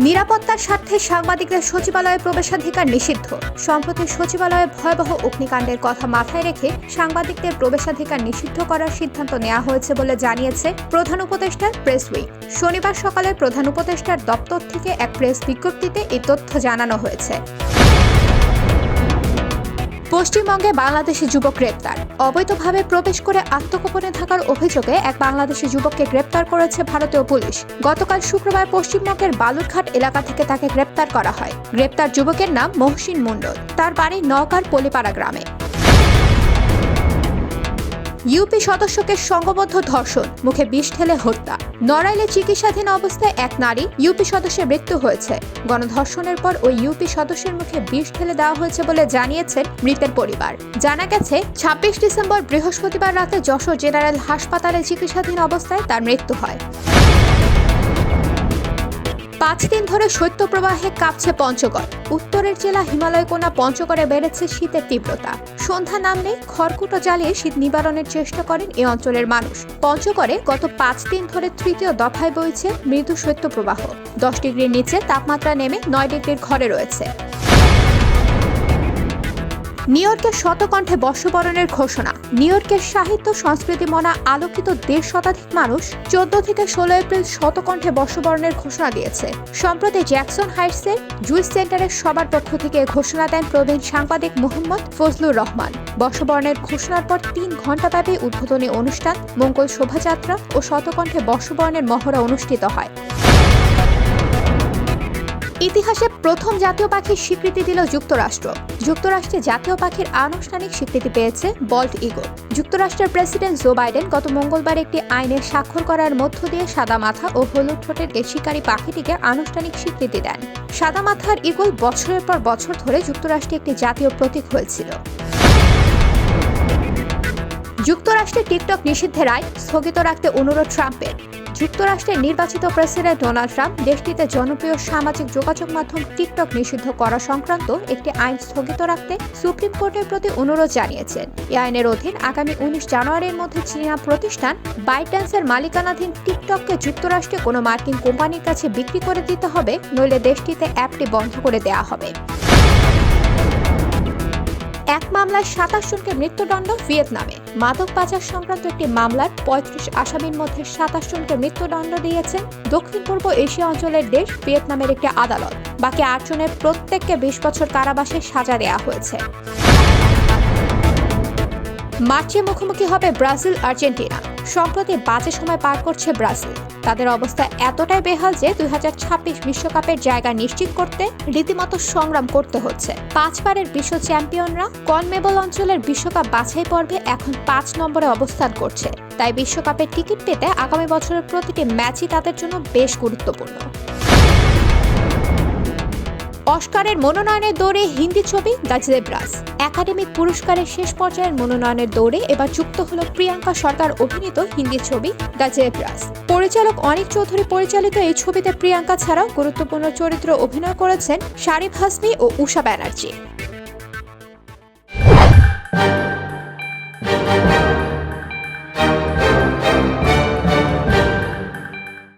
নিরাপত্তার স্বার্থে সাংবাদিকদের সচিবালয়ে প্রবেশাধিকার নিষিদ্ধ। সম্প্রতি সচিবালয়ে ভয়াবহ অগ্নিকাণ্ডের কথা মাথায় রেখে সাংবাদিকদের প্রবেশাধিকার নিষিদ্ধ করার সিদ্ধান্ত নেওয়া হয়েছে বলে জানিয়েছে প্রধান উপদেষ্টার প্রেস উইং। শনিবার সকালে প্রধান উপদেষ্টার দপ্তর থেকে এক প্রেস বিজ্ঞপ্তিতে এই তথ্য জানানো হয়েছে। পশ্চিমবঙ্গে বাংলাদেশি যুবক গ্রেপ্তার। অবৈধভাবে প্রবেশ করে আত্মগোপনে থাকার অভিযোগে এক বাংলাদেশি যুবককে গ্রেপ্তার করেছে ভারতীয় পুলিশ। গতকাল শুক্রবার পশ্চিমবঙ্গের বালুরঘাট এলাকা থেকে তাকে গ্রেপ্তার করা হয়। গ্রেপ্তার যুবকের নাম মহসিন মণ্ডল। তার বাড়ি নওগাঁর পলিপাড়া গ্রামে। ইউপি সদস্যকে সংঘবদ্ধ ধর্ষণ, মুখে বিষ ঢেলে হত্যা। নড়াইলে চিকিৎসাধীন অবস্থায় এক নারী ইউপি সদস্যের মৃত্যু হয়েছে। গণধর্ষণের পর ওই ইউপি সদস্যের মুখে বিষ ঢেলে দেওয়া হয়েছে বলে জানিয়েছেন মৃতের পরিবার। জানা গেছে ২৬ ডিসেম্বর বৃহস্পতিবার রাতে যশোর জেনারেল হাসপাতালে চিকিৎসাধীন অবস্থায় তার মৃত্যু হয়। ৫ দিন ধরে শৈত্যপ্রবাহে কাঁপছে পঞ্চগড়। উত্তরের জেলা হিমালয়কোনা পঞ্চগড়ে বেড়েছে শীতের তীব্রতা। সন্ধ্যা নামলেই খড়কুটো জ্বালিয়ে শীত নিবারণের চেষ্টা করেন এই অঞ্চলের মানুষ। পঞ্চগড়ে গত ৫ দিন ধরে তৃতীয় দফায় বইছে মৃদু শৈত্যপ্রবাহ। ১০ ডিগ্রির নিচে তাপমাত্রা নেমে ৯ ডিগ্রির ঘরে রয়েছে। নিউ ইয়র্কের শতকণ্ঠে বর্ষবরণের ঘোষণা। নিউ ইয়র্কের সাহিত্য সংস্কৃতি মনা আলোকিত ১.৫ শতাধিক মানুষ ১৪ থেকে ১৬ এপ্রিল শতকণ্ঠে বর্ষবরণের ঘোষণা দিয়েছে। সম্প্রতি জ্যাকসন হাইটসের জুইস সেন্টারের সবার পক্ষ থেকে ঘোষণা দেন প্রবীণ সাংবাদিক মোহাম্মদ ফজলুর রহমান। বর্ষবরণের ঘোষণার পর ৩ ঘণ্টাব্যাপী উদ্বোধনী অনুষ্ঠান, মঙ্গল শোভাযাত্রা ও শতকণ্ঠে বর্ষবরণের মহড়া অনুষ্ঠিত হয়। ইতিহাসে প্রথম জাতীয় পাখির স্বীকৃতি দিল যুক্তরাষ্ট্র। যুক্তরাষ্ট্রে জাতীয় পাখির আনুষ্ঠানিক স্বীকৃতি পেয়েছে বল্ট ঈগল। যুক্তরাষ্ট্রের প্রেসিডেন্ট জো বাইডেন গত মঙ্গলবার একটি আইনে স্বাক্ষর করার মধ্য দিয়ে সাদা মাথা ও হলুদ ঠোঁটের এই শিকারী পাখিটিকে আনুষ্ঠানিক স্বীকৃতি দেন। সাদা মাথার ঈগল বছরের পর বছর ধরে যুক্তরাষ্ট্রে একটি জাতীয় প্রতীক হয়েছিল। যুক্তরাষ্ট্রে টিকটক নিষিদ্ধের রায় স্থগিত রাখতে অনুরোধ ট্রাম্পের। যুক্তরাষ্ট্রের নির্বাচিত প্রেসিডেন্ট ডোনাল্ড ট্রাম্প দেশটিতে জনপ্রিয় সামাজিক যোগাযোগ মাধ্যম টিকটক নিষিদ্ধ করা সংক্রান্ত একটি আইন স্থগিত রাখতে সুপ্রিম কোর্টের প্রতি অনুরোধ জানিয়েছেন। এই আইনের অধীন আগামী ১৯ জানুয়ারির মধ্যে চীনা প্রতিষ্ঠান বাইটড্যান্সের মালিকানাধীন টিকটককে যুক্তরাষ্ট্রে কোনো মার্কিন কোম্পানির কাছে বিক্রি করে দিতে হবে, নইলে দেশটিতে অ্যাপটি বন্ধ করে দেওয়া হবে। এক মামলায় ২৭ জনকে মৃত্যুদণ্ড ভিয়েতনামে। মাদক পাচার সংক্রান্ত একটি মামলার ৩৫ আসামির মধ্যে ২৭ জনকে মৃত্যুদণ্ড দিয়েছেন দক্ষিণ পূর্ব এশিয়া অঞ্চলের দেশ ভিয়েতনামের একটি আদালত। বাকি ৮ জনের প্রত্যেককে ২০ বছর কারাবাসের সাজা দেওয়া হয়েছে। মার্চে মুখোমুখি হবে ব্রাজিল আর্জেন্টিনা। সম্প্রতি বাজে সময় পার করছে ব্রাজিল। তাদের অবস্থা এতটাই বেহাল যে ২০২৬ বিশ্বকাপের জায়গা নিশ্চিত করতে রীতিমতো সংগ্রাম করতে হচ্ছে। ৫ বারের বিশ্ব চ্যাম্পিয়নরা কনমেবল অঞ্চলের বিশ্বকাপ বাছাই পর্বে এখন ৫ নম্বরে অবস্থান করছে। তাই বিশ্বকাপের টিকিট পেতে আগামী বছরের প্রতিটি ম্যাচই তাদের জন্য বেশ গুরুত্বপূর্ণ। অস্কারের মনোনয়নের দৌড়ে হিন্দি ছবি দ্য জেব্রাস। একাডেমিক পুরস্কারের শেষ পর্যায়ের মনোনয়নের দৌড়ে এবার যুক্ত হল প্রিয়াঙ্কা সরকার অভিনীত হিন্দি ছবি দ্য জেব্রাস। পরিচালক অনিক চৌধুরী পরিচালিত এই ছবিতে প্রিয়াঙ্কা ছাড়াও গুরুত্বপূর্ণ চরিত্রে অভিনয় করেছেন শারিফ হাসমি ও উষা ব্যানার্জি।